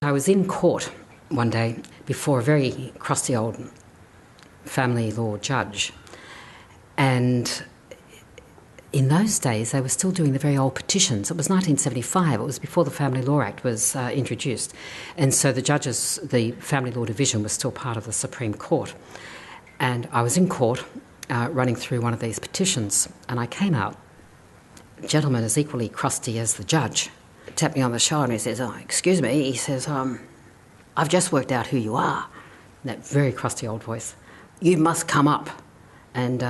I was in court one day before a very crusty old family law judge, and in those days they were still doing the very old petitions. It was 1975, it was before the Family Law Act was introduced, and so the Family Law Division was still part of the Supreme Court. And I was in court running through one of these petitions, and I came out. A gentleman as equally crusty as the judge tapped me on the shoulder and he says, "Oh, excuse me," he says, "I've just worked out who you are." In that very crusty old voice. "You must come up and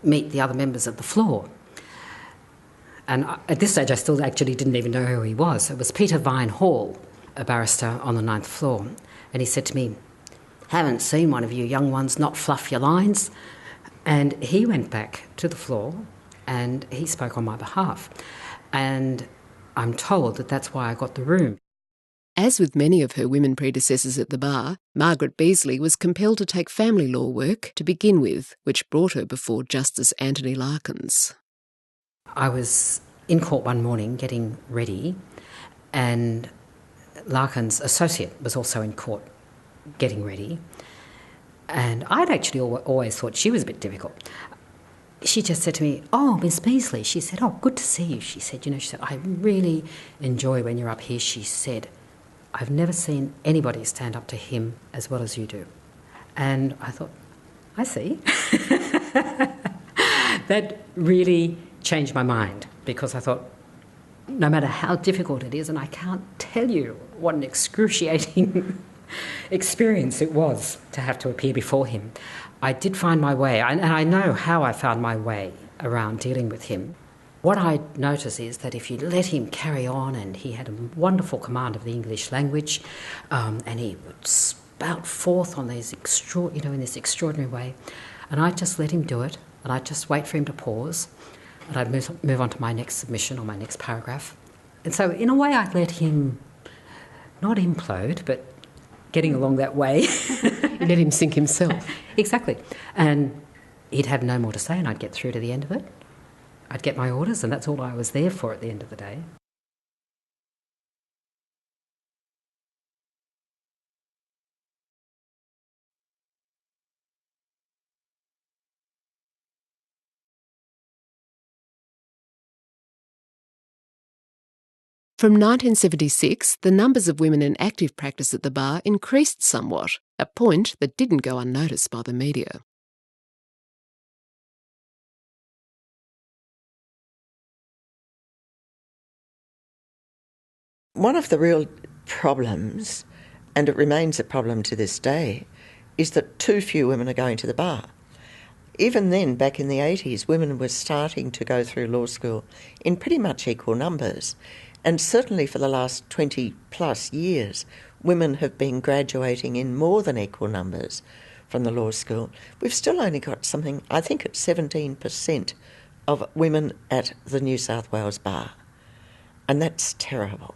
meet the other members of the floor." And at this stage I still actually didn't even know who he was. It was Peter Vine Hall, a barrister on the 9th floor. And he said to me, "Haven't seen one of you young ones not fluff your lines." And he went back to the floor and he spoke on my behalf. And I'm told that that's why I got the room. As with many of her women predecessors at the bar, Margaret Beasley was compelled to take family law work to begin with, which brought her before Justice Anthony Larkins. I was in court one morning getting ready, and Larkins' associate was also in court getting ready. And I'd actually always thought she was a bit difficult. She just said to me, "Oh, Miss Beasley," she said, "oh, good to see you." She said, she said, "I really enjoy when you're up here." She said, "I've never seen anybody stand up to him as well as you do." And I thought, I see. That really changed my mind, because I thought, no matter how difficult it is, and I can't tell you what an excruciating experience it was to have to appear before him, I did find my way, and I know how I found my way around dealing with him. What I notice is that if you let him carry on, and he had a wonderful command of the English language, and he would spout forth on these in this extraordinary way, and I'd just let him do it, and I'd just wait for him to pause, and I'd move on to my next submission or my next paragraph. And so in a way I let him not implode, but getting along that way. You let him sink himself. Exactly. And he'd have no more to say, and I'd get through to the end of it. I'd get my orders, and that's all I was there for at the end of the day. From 1976, the numbers of women in active practice at the bar increased somewhat, a point that didn't go unnoticed by the media. One of the real problems, and it remains a problem to this day, is that too few women are going to the bar. Even then, back in the 80s, women were starting to go through law school in pretty much equal numbers. And certainly for the last 20 plus years, women have been graduating in more than equal numbers from the law school. We've still only got something, I think it's 17% of women at the New South Wales bar. And that's terrible.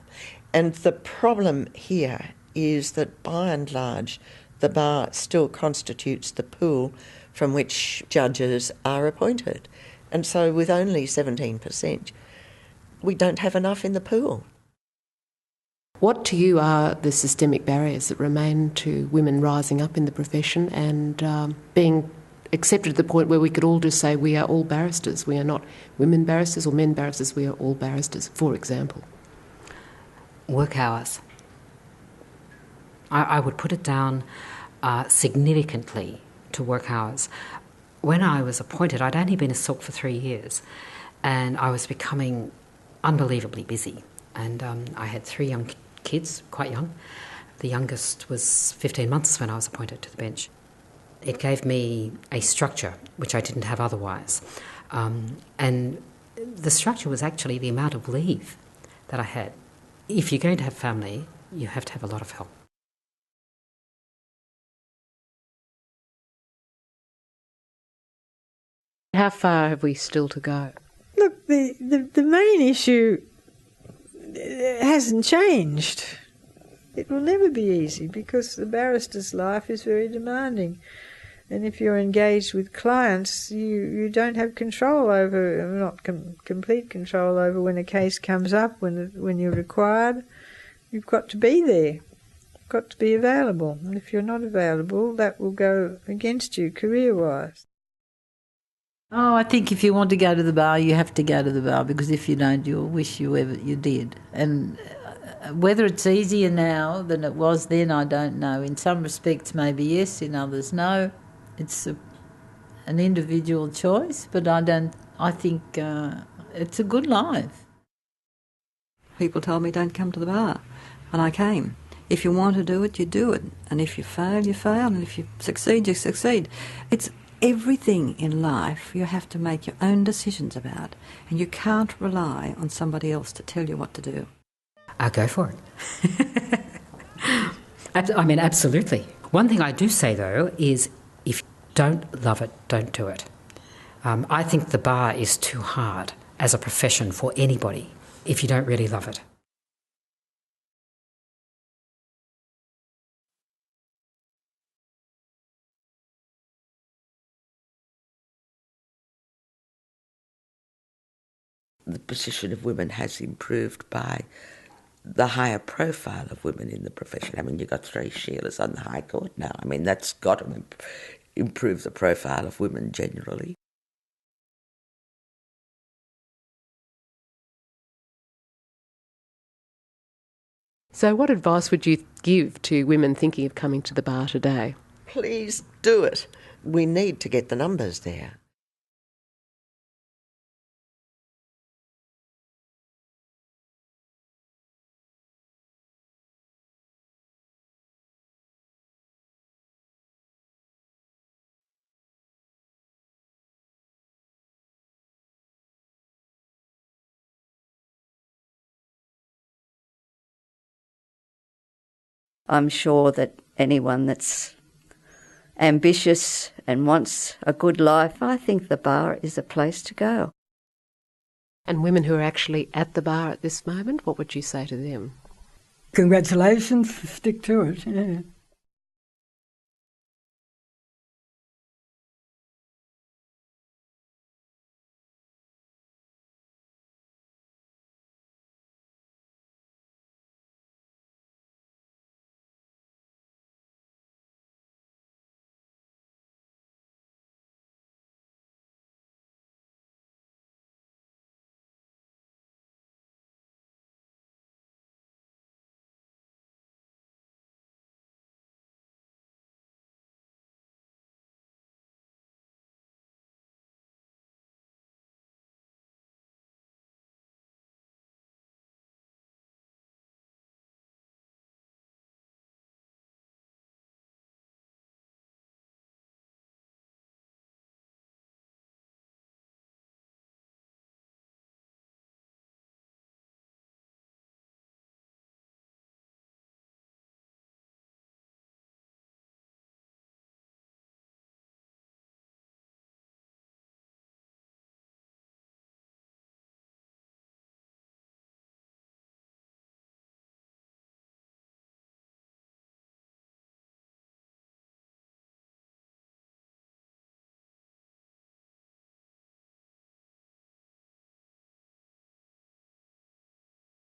And the problem here is that by and large, the bar still constitutes the pool from which judges are appointed. And so with only 17%, we don't have enough in the pool. What to you are the systemic barriers that remain to women rising up in the profession and being accepted to the point where we could all just say we are all barristers? We are not women barristers or men barristers, we are all barristers, for example. Work hours. I would put it down significantly to work hours. When I was appointed, I'd only been a silk for 3 years, and I was becoming unbelievably busy. And I had 3 young kids, quite young. The youngest was 15 months when I was appointed to the bench. It gave me a structure which I didn't have otherwise. And the structure was actually the amount of leave that I had. If you're going to have family, you have to have a lot of help. How far have we still to go? Look, the main issue hasn't changed. It will never be easy because the barrister's life is very demanding. And if you're engaged with clients, you don't have control over, not complete control over when a case comes up, when you're required. You've got to be there. got to be available. And if you're not available, that will go against you career-wise. Oh, I think if you want to go to the bar, you have to go to the bar, because if you don't, you'll wish you did. And whether it's easier now than it was then, I don't know. In some respects, maybe yes, in others, no. It's an individual choice, but I think it's a good life. People told me don't come to the bar, and I came. If you want to do it, you do it. And if you fail, you fail. And if you succeed, you succeed. It's everything in life you have to make your own decisions about, and you can't rely on somebody else to tell you what to do. I'll go for it. I mean, absolutely. One thing I do say, though, is if you don't love it, don't do it. I think the bar is too hard as a profession for anybody if you don't really love it. The position of women has improved by the higher profile of women in the profession. I mean, you've got 3 Sheilas on the High Court now. I mean, that's got to improve the profile of women generally. So what advice would you give to women thinking of coming to the bar today? Please do it. We need to get the numbers there. I'm sure that anyone that's ambitious and wants a good life, I think the bar is a place to go. And women who are actually at the bar at this moment, what would you say to them? Congratulations, stick to it. Yeah.